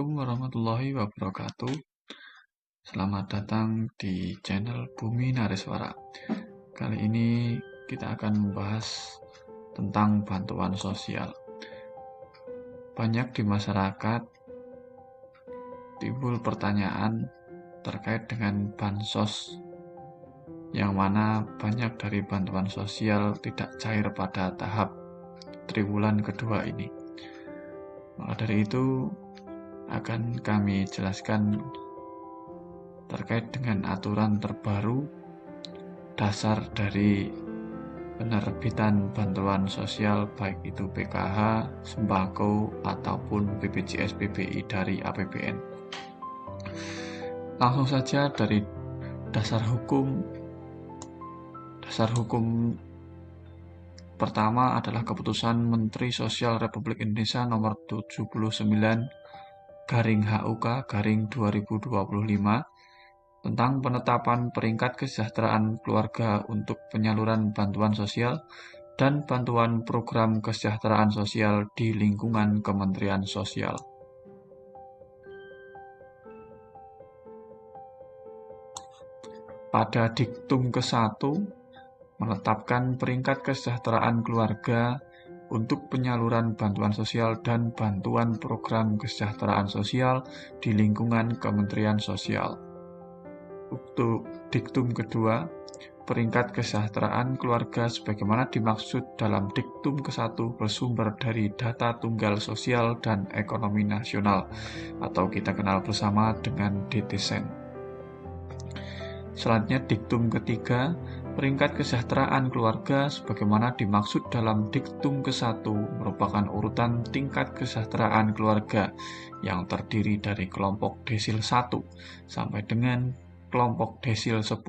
Assalamualaikum warahmatullahi wabarakatuh. Selamat datang di channel Bumi Nareswara. Kali ini kita akan membahas tentang bantuan sosial. Banyak di masyarakat timbul pertanyaan terkait dengan bansos, yang mana banyak dari bantuan sosial tidak cair pada tahap triwulan kedua ini. Maka dari itu akan kami jelaskan terkait dengan aturan terbaru dasar dari penerbitan bantuan sosial, baik itu PKH, sembako, ataupun BPJS PBI dari APBN. Langsung saja dari dasar hukum pertama adalah Keputusan Menteri Sosial Republik Indonesia nomor 79/HUK/2025 tentang penetapan peringkat kesejahteraan keluarga untuk penyaluran bantuan sosial dan bantuan program kesejahteraan sosial di lingkungan Kementerian Sosial. Pada diktum ke-1 menetapkan peringkat kesejahteraan keluarga untuk penyaluran bantuan sosial dan bantuan program kesejahteraan sosial di lingkungan Kementerian Sosial. Untuk diktum kedua, peringkat kesejahteraan keluarga sebagaimana dimaksud dalam diktum ke-1 bersumber dari data tunggal sosial dan ekonomi nasional, atau kita kenal bersama dengan DTSEN. Selanjutnya diktum ketiga, peringkat kesejahteraan keluarga sebagaimana dimaksud dalam diktum ke-1 merupakan urutan tingkat kesejahteraan keluarga yang terdiri dari kelompok desil 1 sampai dengan kelompok desil 10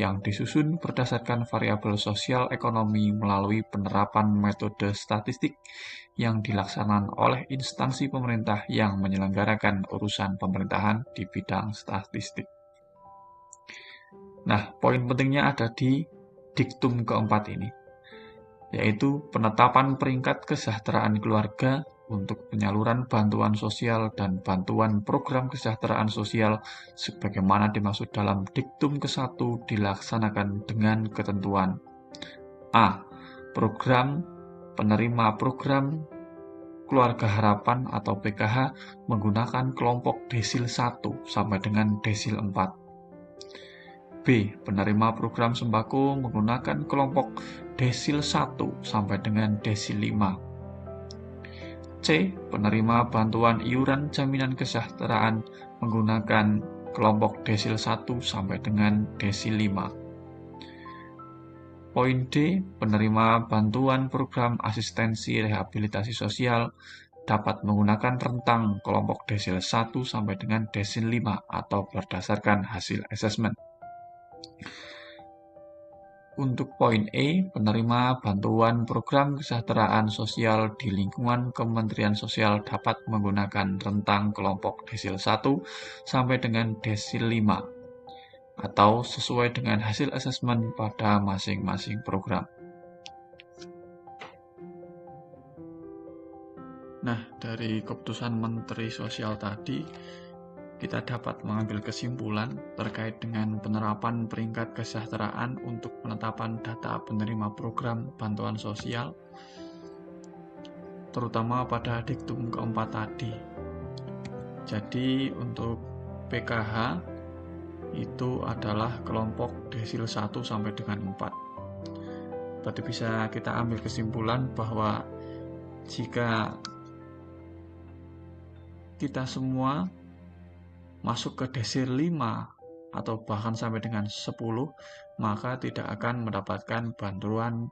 yang disusun berdasarkan variabel sosial ekonomi melalui penerapan metode statistik yang dilaksanakan oleh instansi pemerintah yang menyelenggarakan urusan pemerintahan di bidang statistik. Nah, poin pentingnya ada di diktum keempat ini, yaitu penetapan peringkat kesejahteraan keluarga untuk penyaluran bantuan sosial dan bantuan program kesejahteraan sosial sebagaimana dimaksud dalam diktum ke-1 dilaksanakan dengan ketentuan A. Penerima program Keluarga Harapan atau PKH menggunakan kelompok desil 1 sampai dengan desil 4. B. Penerima program sembako menggunakan kelompok desil 1 sampai dengan desil 5. C. Penerima bantuan iuran jaminan kesejahteraan menggunakan kelompok desil 1 sampai dengan desil 5. Poin D. Penerima bantuan program asistensi rehabilitasi sosial dapat menggunakan rentang kelompok desil 1 sampai dengan desil 5 atau berdasarkan hasil asesmen. Untuk poin E, penerima bantuan program kesejahteraan sosial di lingkungan Kementerian Sosial dapat menggunakan rentang kelompok desil 1 sampai dengan desil 5 atau sesuai dengan hasil asesmen pada masing-masing program. Nah, dari Keputusan Menteri Sosial tadi, kita dapat mengambil kesimpulan terkait dengan penerapan peringkat kesejahteraan untuk penetapan data penerima program bantuan sosial, terutama pada diktum keempat tadi. Jadi untuk PKH itu adalah kelompok desil 1 sampai dengan 4. Berarti bisa kita ambil kesimpulan bahwa jika kita semua masuk ke desil 5 atau bahkan sampai dengan 10, maka tidak akan mendapatkan bantuan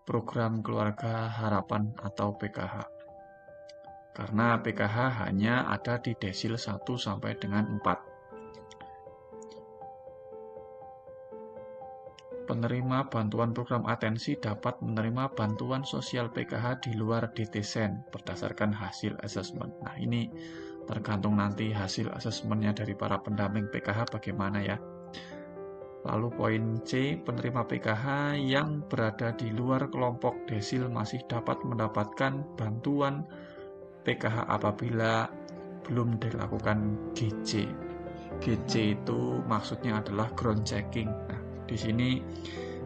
program Keluarga Harapan atau PKH. Karena PKH hanya ada di desil 1 sampai dengan 4. Penerima bantuan program atensi dapat menerima bantuan sosial PKH di luar DTSEN berdasarkan hasil asesmen. Nah, ini tergantung nanti hasil asesmennya dari para pendamping PKH bagaimana ya. Lalu poin C, penerima PKH yang berada di luar kelompok desil masih dapat mendapatkan bantuan PKH apabila belum dilakukan GC. GC itu maksudnya adalah ground checking. Nah, di sini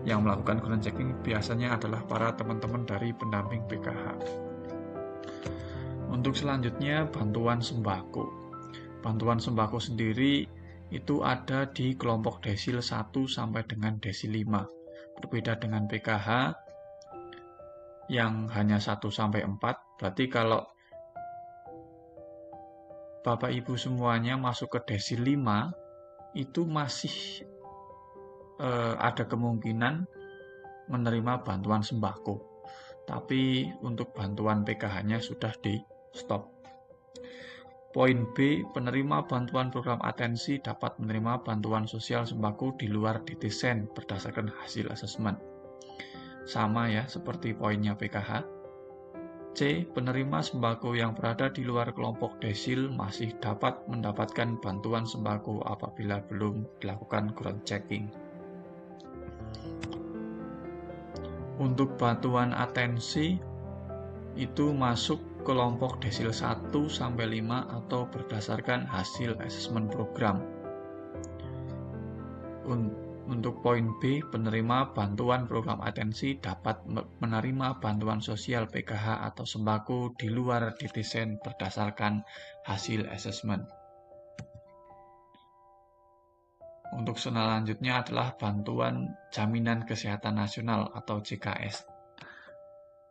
yang melakukan ground checking biasanya adalah para teman-teman dari pendamping PKH. Untuk selanjutnya, bantuan sembako. Bantuan sembako sendiri itu ada di kelompok desil 1 sampai dengan desil 5. Berbeda dengan PKH yang hanya 1 sampai 4. Berarti kalau Bapak Ibu semuanya masuk ke desil 5, itu masih ada kemungkinan menerima bantuan sembako. Tapi untuk bantuan PKH-nya sudah di stop. Poin B, penerima bantuan program atensi dapat menerima bantuan sosial sembako di luar DTSEN berdasarkan hasil asesmen. Sama ya, seperti poinnya PKH. C, penerima sembako yang berada di luar kelompok desil masih dapat mendapatkan bantuan sembako apabila belum dilakukan ground checking. Untuk bantuan atensi itu masuk kelompok desil 1 sampai 5 atau berdasarkan hasil asesmen program. Untuk poin B, penerima bantuan program atensi dapat menerima bantuan sosial PKH atau sembako di luar DTSEN berdasarkan hasil asesmen. Untuk selanjutnya adalah bantuan jaminan kesehatan nasional atau JKS.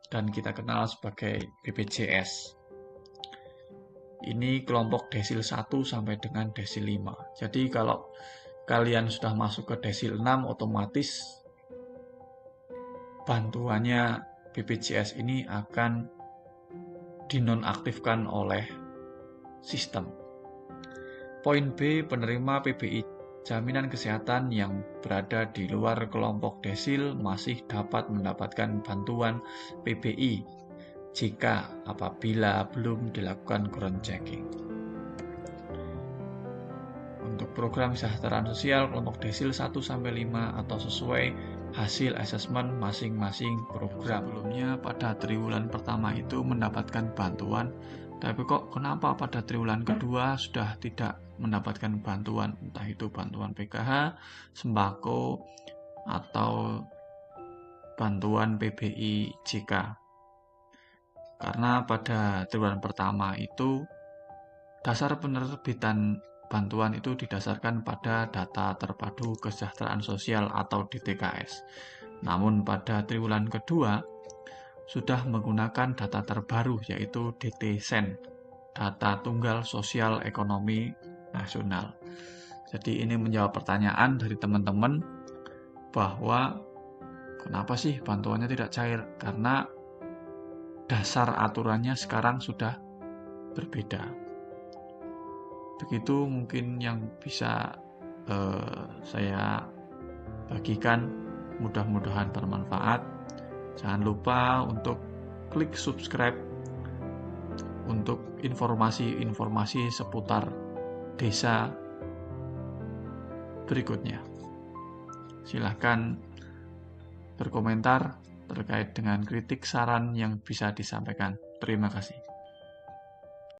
Dan kita kenal sebagai BPJS. Ini kelompok desil 1 sampai dengan desil 5. Jadi kalau kalian sudah masuk ke desil 6, otomatis bantuannya BPJS ini akan dinonaktifkan oleh sistem. Poin B, penerima PBI jaminan kesehatan yang berada di luar kelompok desil masih dapat mendapatkan bantuan PBI jika apabila belum dilakukan ground checking. Untuk program kesejahteraan sosial kelompok desil 1 sampai 5 atau sesuai hasil asesmen masing-masing program. Sebelumnya pada triwulan pertama itu mendapatkan bantuan, tapi kok kenapa pada triwulan kedua sudah tidak mendapatkan bantuan, entah itu bantuan PKH, sembako, atau bantuan PBI JK. Karena pada triwulan pertama itu dasar penerbitan bantuan itu didasarkan pada data terpadu kesejahteraan sosial atau DTKS. Namun pada triwulan kedua sudah menggunakan data terbaru yaitu DTSEN, data tunggal sosial ekonomi nasional. Jadi ini menjawab pertanyaan dari teman-teman bahwa kenapa sih bantuannya tidak cair? Karena dasar aturannya sekarang sudah berbeda. Begitu mungkin yang bisa saya bagikan, mudah-mudahan bermanfaat. Jangan lupa untuk klik subscribe untuk informasi-informasi seputar desa berikutnya. Silahkan berkomentar terkait dengan kritik saran yang bisa disampaikan. Terima kasih.